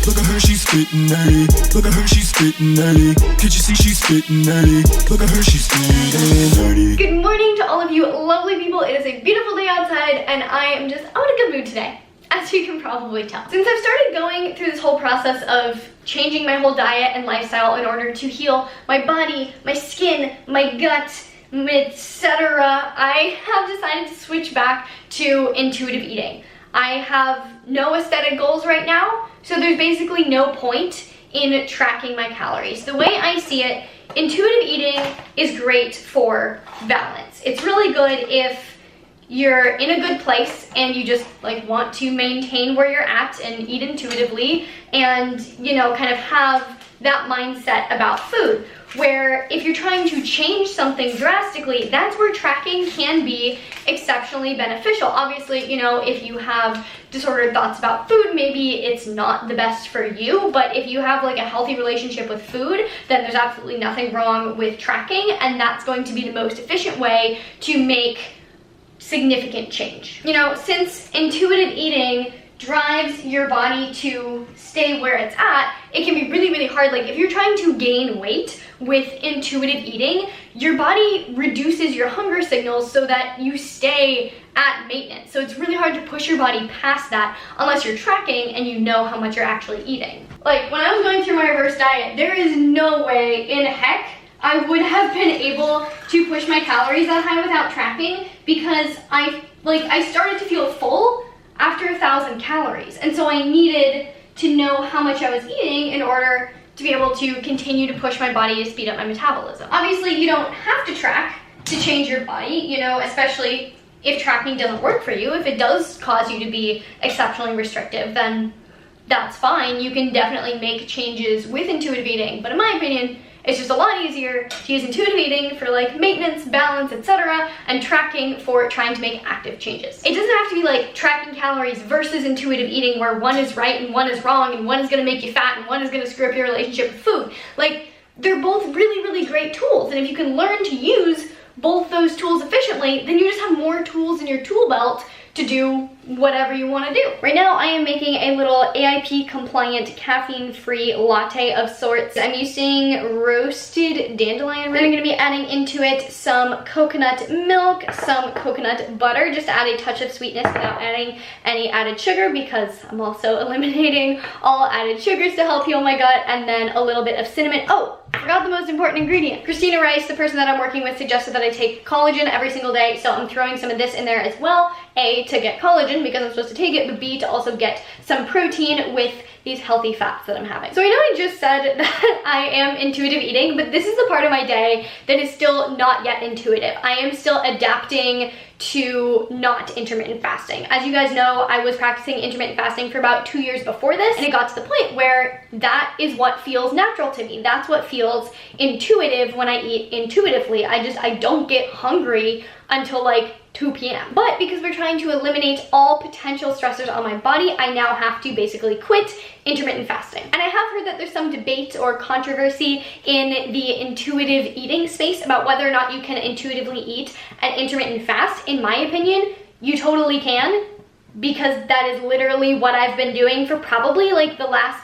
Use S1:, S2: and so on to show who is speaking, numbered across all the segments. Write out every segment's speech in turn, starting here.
S1: Look at her, she's spittin' nerdy. Look at her, she's spittin' nerdy. Can't you see she's spittin' nerdy? Look at her, she's spittin' nerdy.
S2: Good morning to all of you lovely people. It is a beautiful day outside and I am just out of a good mood today, as you can probably tell. Since I've started going through this whole process of changing my whole diet and lifestyle in order to heal my body, my skin, my gut, etc., I have decided to switch back to intuitive eating. I have no aesthetic goals right now, so there's basically no point in tracking my calories. The way I see it, intuitive eating is great for balance. It's really good if you're in a good place and you just like want to maintain where you're at and eat intuitively and, you know, kind of have that mindset about food. Where if you're trying to change something drastically, that's where tracking can be exceptionally beneficial. Obviously, you know, if you have disordered thoughts about food, maybe it's not the best for you, but if you have like a healthy relationship with food, then there's absolutely nothing wrong with tracking, and that's going to be the most efficient way to make significant change. You know, since intuitive eating drives your body to stay where it's at, it can be really, really hard. Like if you're trying to gain weight with intuitive eating, your body reduces your hunger signals so that you stay at maintenance. So it's really hard to push your body past that unless you're tracking and you know how much you're actually eating. Like when I was going through my reverse diet, there is no way in heck I would have been able to push my calories that high without tracking, because I started to feel full after 1,000 calories, and so I needed to know how much I was eating in order to be able to continue to push my body to speed up my metabolism. Obviously, you don't have to track to change your body, you know, especially if tracking doesn't work for you. If it does cause you to be exceptionally restrictive, then that's fine. You can definitely make changes with intuitive eating, but in my opinion, it's just a lot easier to use intuitive eating for like maintenance, balance, etc., and tracking for trying to make active changes. It doesn't have to be like tracking calories versus intuitive eating where one is right and one is wrong and one is gonna make you fat and one is gonna screw up your relationship with food. Like, they're both really, really great tools, and if you can learn to use both those tools efficiently, then you just have more tools in your tool belt to do whatever you want to do. Right now I am making a little AIP compliant caffeine-free latte of sorts. I'm using roasted dandelion. Then I'm going to be adding into it some coconut milk, some coconut butter, just to add a touch of sweetness without adding any added sugar, because I'm also eliminating all added sugars to help heal my gut, and then a little bit of cinnamon. Oh, I forgot the most important ingredient. Christina Rice, the person that I'm working with, suggested that I take collagen every single day, so I'm throwing some of this in there as well. A, to get collagen because I'm supposed to take it, but B, to also get some protein with these healthy fats that I'm having. So I know I just said that I am intuitive eating, but this is the part of my day that is still not yet intuitive. I am still adapting to not intermittent fasting. As you guys know, I was practicing intermittent fasting for about 2 years before this, and it got to the point where that is what feels natural to me. That's what feels intuitive when I eat intuitively. I don't get hungry until like 2 p.m. But because we're trying to eliminate all potential stressors on my body, I now have to basically quit intermittent fasting. And I have heard that there's some debate or controversy in the intuitive eating space about whether or not you can intuitively eat an intermittent fast. In my opinion, you totally can, because that is literally what I've been doing for probably like the last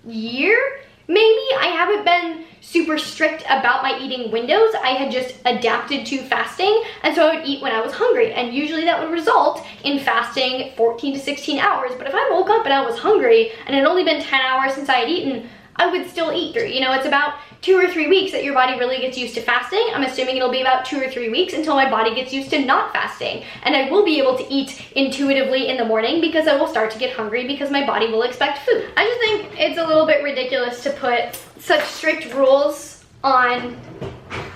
S2: year. Maybe I haven't been super strict about my eating windows. I had just adapted to fasting, and so I would eat when I was hungry, and usually that would result in fasting 14 to 16 hours. But if I woke up and I was hungry and it had only been 10 hours since I had eaten, I would still eat through. You know, it's about 2 or 3 weeks that your body really gets used to fasting. I'm assuming it'll be about 2 or 3 weeks until my body gets used to not fasting. And I will be able to eat intuitively in the morning because I will start to get hungry because my body will expect food. I just think it's a little bit ridiculous to put such strict rules on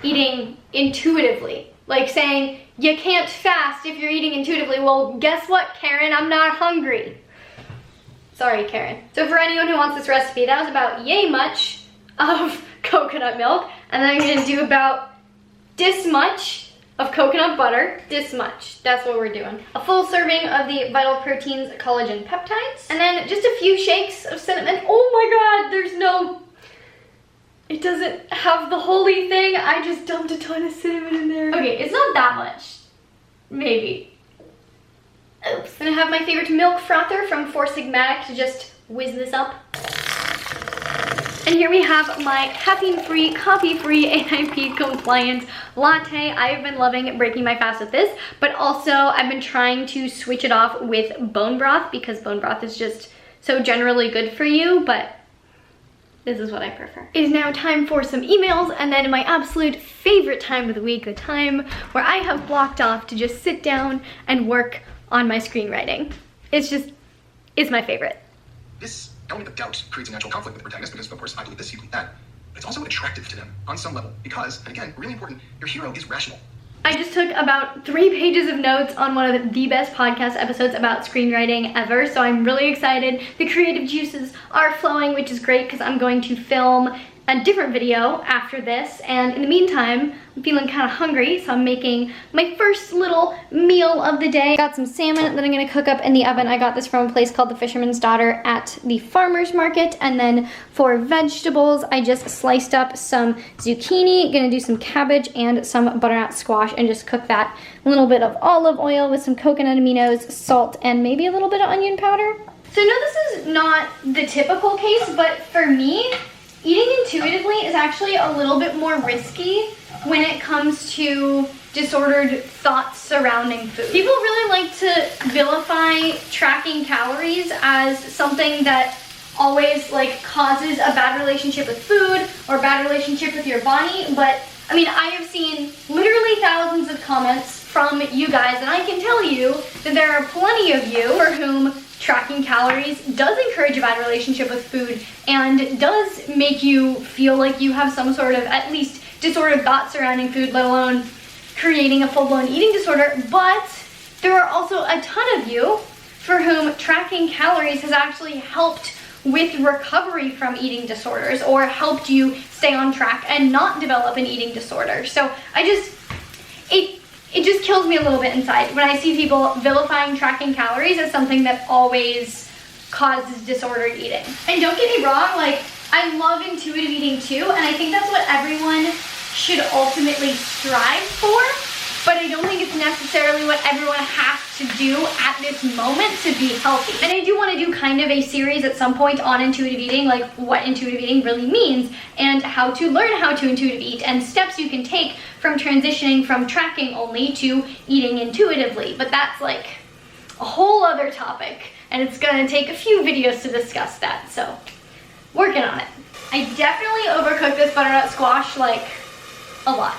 S2: eating intuitively. Like saying, you can't fast if you're eating intuitively. Well, guess what, Karen? I'm not hungry. Sorry, Karen. So for anyone who wants this recipe, that was about yay much of coconut milk, and then I'm gonna do about this much of coconut butter. This much, that's what we're doing. A full serving of the Vital Proteins collagen peptides, and then just a few shakes of cinnamon. Oh my god, there's no, it doesn't have the holy thing. I just dumped a ton of cinnamon in there. Okay, it's not that much, maybe. Oops. Then I have my favorite milk frother from SIGMATIC to just whiz this up. And here we have my caffeine-free, coffee-free, AIP compliant latte. I've been loving breaking my fast with this, but also I've been trying to switch it off with bone broth because bone broth is just so generally good for you, but this is what I prefer. It is now time for some emails, and then my absolute favorite time of the week, the time where I have blocked off to just sit down and work on my screenwriting. It's my favorite.
S3: This element of doubt creates a natural conflict with the protagonist because, of course, I believe this, you believe that. But it's also attractive to them on some level because, and again, really important, your hero is rational.
S2: I just took about 3 pages of notes on one of the best podcast episodes about screenwriting ever, so I'm really excited. The creative juices are flowing, which is great because I'm going to film a different video after this, and in the meantime, I'm feeling kind of hungry, so I'm making my first little meal of the day. Got some salmon that I'm gonna cook up in the oven. I got this from a place called The Fisherman's Daughter at the farmer's market, and then for vegetables, I just sliced up some zucchini, gonna do some cabbage and some butternut squash and just cook that. A little bit of olive oil with some coconut aminos, salt, and maybe a little bit of onion powder. So I know this is not the typical case, but for me, eating intuitively is actually a little bit more risky when it comes to disordered thoughts surrounding food. People really like to vilify tracking calories as something that always causes a bad relationship with food or a bad relationship with your body, but I mean, I have seen literally thousands of comments from you guys, and I can tell you that there are plenty of you for whom tracking calories does encourage a bad relationship with food and does make you feel like you have some sort of at least disordered thoughts surrounding food, let alone creating a full-blown eating disorder. But there are also a ton of you for whom tracking calories has actually helped with recovery from eating disorders or helped you stay on track and not develop an eating disorder. So it just kills me a little bit inside when I see people vilifying tracking calories as something that always causes disordered eating. And don't get me wrong, I love intuitive eating too, and I think that's what everyone should ultimately strive for, but I don't think it's necessarily what everyone has to do at this moment to be healthy. And I do want to do kind of a series at some point on intuitive eating, like what intuitive eating really means and how to learn how to intuitive eat and steps you can take from transitioning from tracking only to eating intuitively. But that's like a whole other topic, and it's gonna take a few videos to discuss that, so working on it. I definitely overcooked this butternut squash like a lot.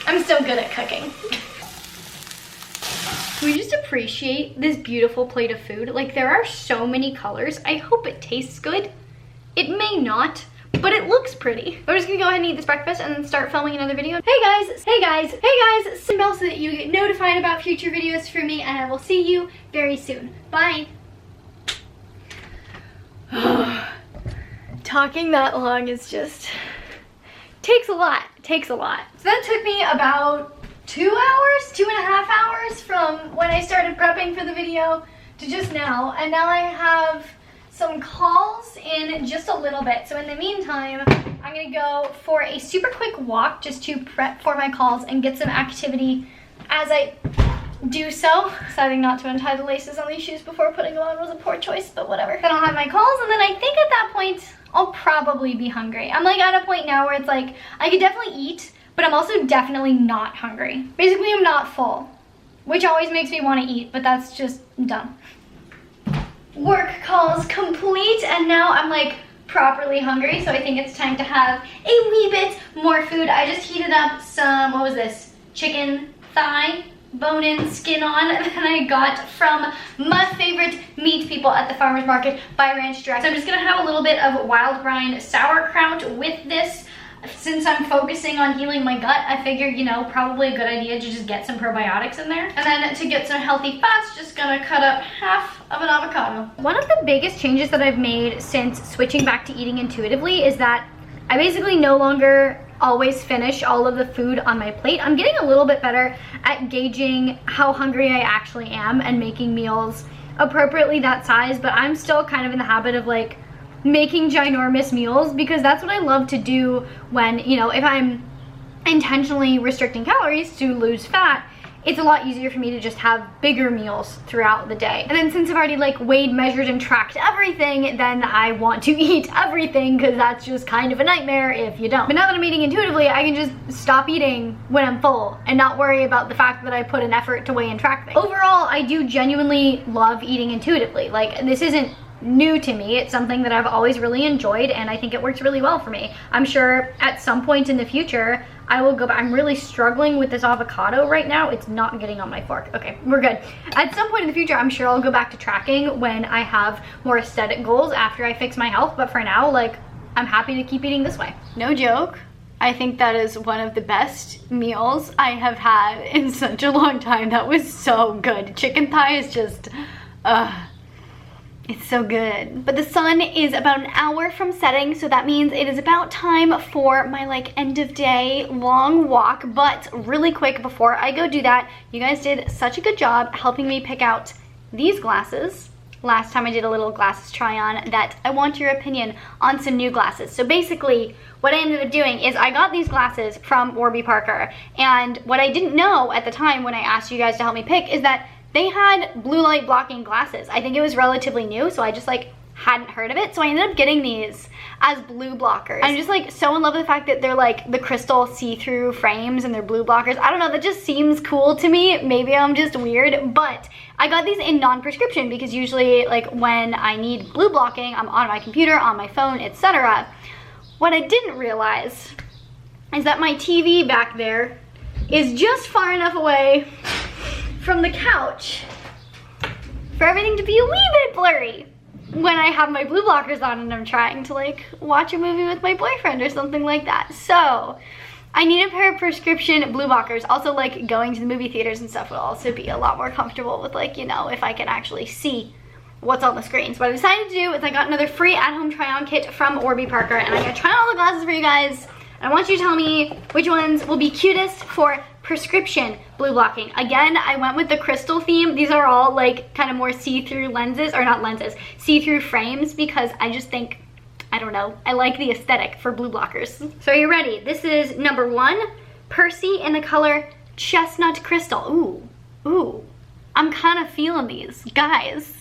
S2: I'm so good at cooking. Can we just appreciate this beautiful plate of food? Like, there are so many colors. I hope it tastes good. It may not, but it looks pretty. We're just gonna go ahead and eat this breakfast and then start filming another video. Hey guys, hey guys, hey guys, send bell so that you get notified about future videos from me, and I will see you very soon. Bye. Talking that long is just, takes a lot. So that took me about 2 hours, 2.5 hours from when I started prepping for the video to just now. And now I have some calls in just a little bit. So in the meantime, I'm gonna go for a super quick walk just to prep for my calls and get some activity as I do so. Deciding not to untie the laces on these shoes before putting them on was a poor choice, but whatever. Then I'll have my calls, and then I think at that point, I'll probably be hungry. I'm like at a point now where it's like, I could definitely eat, but I'm also definitely not hungry. Basically, I'm not full, which always makes me want to eat, but that's just dumb. Work calls complete, and now I'm like properly hungry, so I think it's time to have a wee bit more food. I just heated up some, what was this? Chicken thigh, bone-in, skin-on, that I got from my favorite meat people at the farmer's market by Ranch Direct. So I'm just gonna have a little bit of wild rind sauerkraut with this. Since I'm focusing on healing my gut, I figured, you know, probably a good idea to just get some probiotics in there. And then to get some healthy fats, just gonna cut up half of an avocado. One of the biggest changes that I've made since switching back to eating intuitively is that I basically no longer always finish all of the food on my plate. I'm getting a little bit better at gauging how hungry I actually am and making meals appropriately that size, but I'm still kind of in the habit of like making ginormous meals because that's what I love to do when, you know, if I'm intentionally restricting calories to lose fat, it's a lot easier for me to just have bigger meals throughout the day. And then since I've already like weighed, measured, and tracked everything, then I want to eat everything because that's just kind of a nightmare if you don't. But now that I'm eating intuitively, I can just stop eating when I'm full and not worry about the fact that I put an effort to weigh and track things. Overall, I do genuinely love eating intuitively. Like, this isn't new to me. It's something that I've always really enjoyed, and I think it works really well for me. I'm sure at some point in the future I will go back. I'm really struggling with this avocado right now. It's not getting on my fork. Okay, we're good. At some point in the future, I'm sure I'll go back to tracking when I have more aesthetic goals after I fix my health, but for now, like, I'm happy to keep eating this way. No joke, I think that is one of the best meals I have had in such a long time. That was so good. Chicken thigh is just, it's so good. But the sun is about an hour from setting, so that means it is about time for my like end of day long walk. But really quick before I go do that, you guys did such a good job helping me pick out these glasses. Last time I did a little glasses try on, that I want your opinion on some new glasses. So basically what I ended up doing is I got these glasses from Warby Parker, and what I didn't know at the time when I asked you guys to help me pick is that they had blue light blocking glasses. I think it was relatively new, so I just like hadn't heard of it. So I ended up getting these as blue blockers. I'm just like so in love with the fact that they're like the crystal see-through frames and they're blue blockers. I don't know, that just seems cool to me. Maybe I'm just weird, but I got these in non-prescription because usually like when I need blue blocking, I'm on my computer, on my phone, etc. What I didn't realize is that my TV back there is just far enough away from the couch for everything to be a wee bit blurry when I have my blue blockers on and I'm trying to like watch a movie with my boyfriend or something like that. So I need a pair of prescription blue blockers. Also, like, going to the movie theaters and stuff will also be a lot more comfortable with, like, you know, if I can actually see what's on the screen. So what I decided to do is I got another free at-home try-on kit from Warby Parker, and I'm gonna try on all the glasses for you guys. And I want you to tell me which ones will be cutest for prescription blue blocking. Again, I went with the crystal theme. These are all like kind of more see-through lenses, or not lenses, see-through frames, because I just think, I don't know, I like the aesthetic for blue blockers. So are you ready? This is number 1, Percy in the color Chestnut Crystal. Ooh, ooh, I'm kind of feeling these, guys.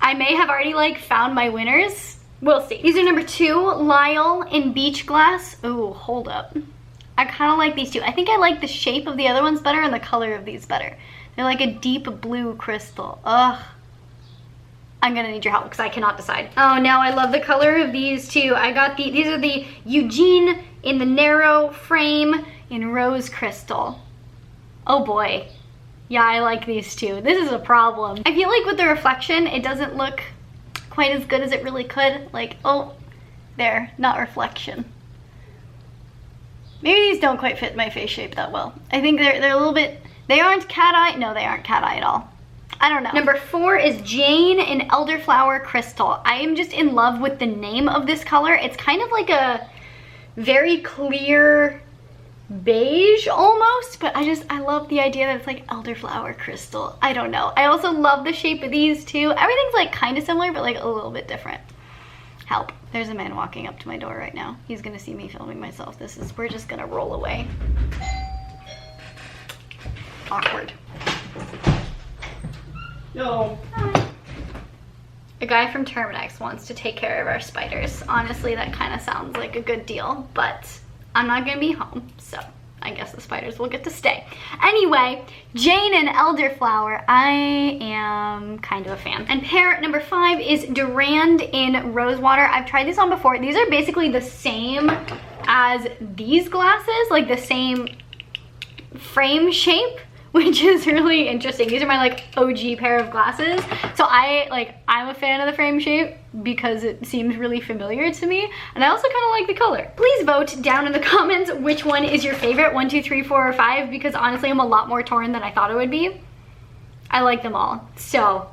S2: I may have already like found my winners. We'll see. These are number 2, Lyle in Beach Glass. Ooh, hold up. I kind of like these two. I think I like the shape of the other ones better and the color of these better. They're like a deep blue crystal. Ugh. I'm gonna need your help because I cannot decide. Oh no, I love the color of these too. I got these are the Eugene in the narrow frame in rose crystal. Oh boy. Yeah, I like these too. This is a problem. I feel like with the reflection, it doesn't look quite as good as it really could. Like, oh, there, not reflection. Maybe these don't quite fit my face shape that well. I think they're a little bit, they aren't cat eye. No, they aren't cat eye at all. I don't know. Number 4 is Jane in Elderflower Crystal. I am just in love with the name of this color. It's kind of like a very clear beige almost, but I love the idea that it's like Elderflower Crystal. I don't know. I also love the shape of these too. Everything's like kind of similar, but like a little bit different. Help. There's a man walking up to my door right now. He's gonna see me filming myself. We're just gonna roll away. Awkward.
S4: No.
S2: Hi. A guy from Terminex wants to take care of our spiders. Honestly, that kind of sounds like a good deal, but I'm not gonna be home, so I guess the spiders will get to stay. Anyway, Jane and Elderflower, I am kind of a fan. And pair number 5 is Durand in Rosewater. I've tried these on before. These are basically the same as these glasses, like the same frame shape, which is really interesting. These are my like OG pair of glasses. So I'm a fan of the frame shape because it seems really familiar to me. And I also kind of like the color. Please vote down in the comments which one is your favorite, 1, 2, 3, 4, or 5, because honestly, I'm a lot more torn than I thought it would be. I like them all, so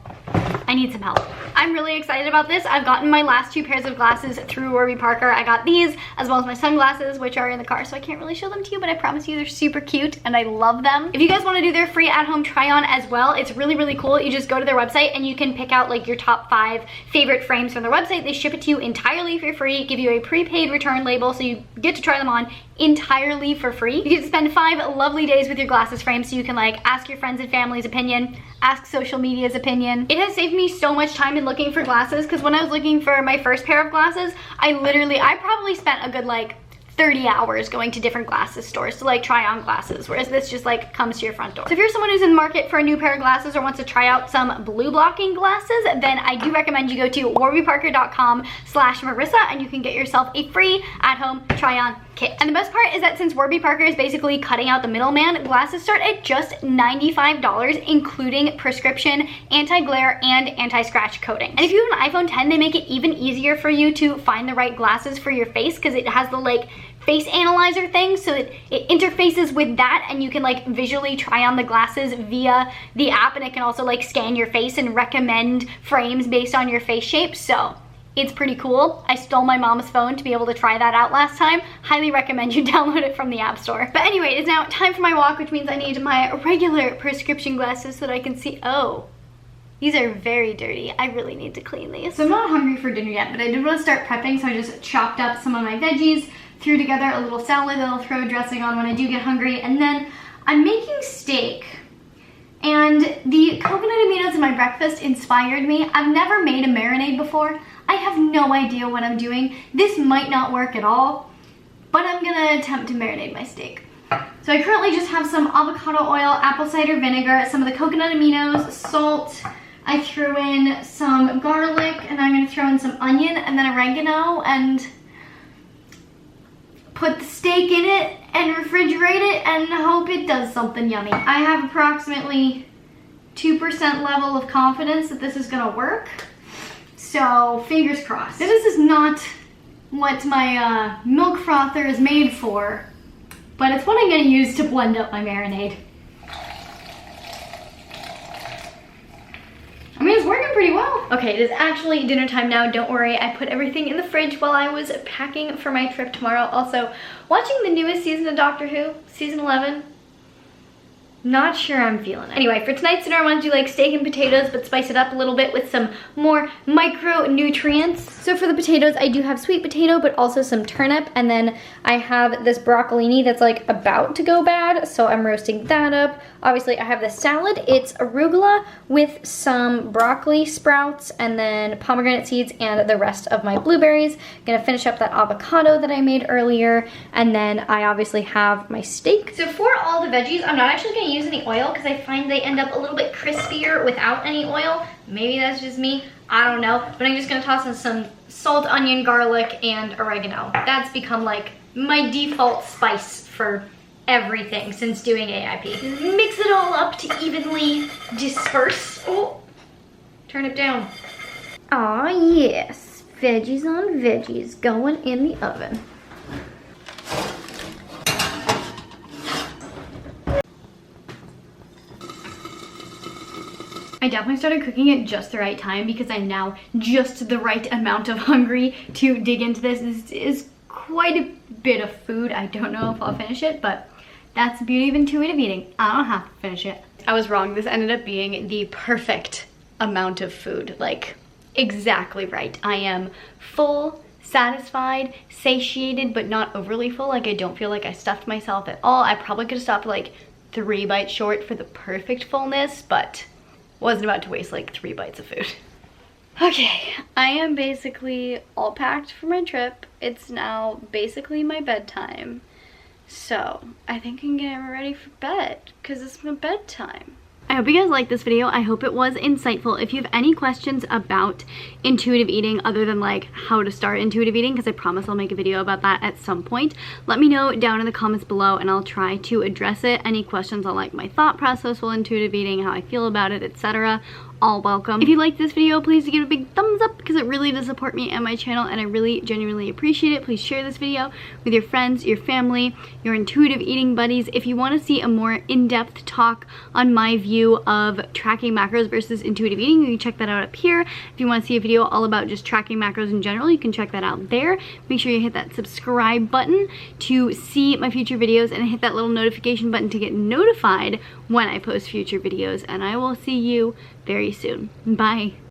S2: I need some help. I I'm really excited about this. I've gotten my last 2 pairs of glasses through Warby Parker. I got these as well as my sunglasses, which are in the car, so I can't really show them to you, but I promise you they're super cute and I love them. If you guys want to do their free at-home try-on as well, it's really, really cool. You just go to their website and you can pick out like your top 5 favorite frames from their website. They ship it to you entirely for free, give you a prepaid return label, so you get to try them on entirely for free. You get to spend 5 lovely days with your glasses frame, so you can like ask your friends and family's opinion, ask social media's opinion. It has saved me so much time in looking for glasses, because when I was looking for my first pair of glasses, I probably spent a good like 30 hours going to different glasses stores to like try on glasses, whereas this just like comes to your front door. So if you're someone who's in the market for a new pair of glasses or wants to try out some blue blocking glasses, then I do recommend you go to warbyparker.com/Marissa and you can get yourself a free at-home try-on kit. And the best part is that since Warby Parker is basically cutting out the middleman, glasses start at just $95, including prescription, anti-glare, and anti-scratch coating. And if you have an iPhone 10, they make it even easier for you to find the right glasses for your face, because it has the like face analyzer thing, so it interfaces with that and you can like visually try on the glasses via the app, and it can also like scan your face and recommend frames based on your face shape. So it's pretty cool. I stole my mom's phone to be able to try that out last time. Highly recommend you download it from the App Store. But anyway, it's now time for my walk, which means I need my regular prescription glasses so that I can see. Oh, these are very dirty. I really need to clean these. So I'm not hungry for dinner yet, but I did want to start prepping, so I just chopped up some of my veggies, threw together a little salad that I'll throw dressing on when I do get hungry, and then I'm making steak. And the coconut aminos in my breakfast inspired me. I've never made a marinade before. I have no idea what I'm doing. This might not work at all, but I'm gonna attempt to marinate my steak. So I currently just have some avocado oil, apple cider vinegar, some of the coconut aminos, salt. I threw in some garlic, and I'm gonna throw in some onion and then oregano and put the steak in it and refrigerate it and hope it does something yummy. I have approximately 2% level of confidence that this is gonna work. So fingers crossed. This is not what my milk frother is made for, but it's what I'm gonna use to blend up my marinade. I mean, it's working pretty well. Okay, it is actually dinner time now. Don't worry, I put everything in the fridge while I was packing for my trip tomorrow. Also, watching the newest season of Doctor Who, season 11. Not sure I'm feeling it. Anyway, for tonight's dinner, I want to do like steak and potatoes, but spice it up a little bit with some more micronutrients. So for the potatoes, I do have sweet potato, but also some turnip. And then I have this broccolini that's like about to go bad, so I'm roasting that up. Obviously, I have this salad. It's arugula with some broccoli sprouts and then pomegranate seeds and the rest of my blueberries. Gonna finish up that avocado that I made earlier. And then I obviously have my steak. So for all the veggies, I'm not actually gonna use any oil because I find they end up a little bit crispier without any oil. Maybe that's just me, I don't know. But I'm just gonna toss in some salt, onion, garlic, and oregano. That's become like my default spice for everything since doing AIP. Mix it all up to evenly disperse. Oh, turn it down. Aw, yes, veggies on veggies going in the oven. I definitely started cooking at just the right time because I'm now just the right amount of hungry to dig into this. This is quite a bit of food. I don't know if I'll finish it, but that's the beauty of intuitive eating. I don't have to finish it. I was wrong. This ended up being the perfect amount of food, like exactly right. I am full, satisfied, satiated, but not overly full. Like I don't feel like I stuffed myself at all. I probably could have stopped like 3 bites short for the perfect fullness, but wasn't about to waste like 3 bites of food. Okay, I am basically all packed for my trip. It's now basically my bedtime. So I think I can get ready for bed because it's my bedtime. I hope you guys liked this video. I hope it was insightful. If you have any questions about intuitive eating other than like how to start intuitive eating, because I promise I'll make a video about that at some point, let me know down in the comments below and I'll try to address it. Any questions on like my thought process while intuitive eating, how I feel about it, etc. all welcome. If you liked this video, please give it a big thumbs up because it really does support me and my channel and I really genuinely appreciate it. Please share this video with your friends, your family, your intuitive eating buddies. If you want to see a more in-depth talk on my view review of tracking macros versus intuitive eating, you can check that out up here. If you want to see a video all about just tracking macros in general, you can check that out there. Make sure you hit that subscribe button to see my future videos and hit that little notification button to get notified when I post future videos, and I will see you very soon. Bye.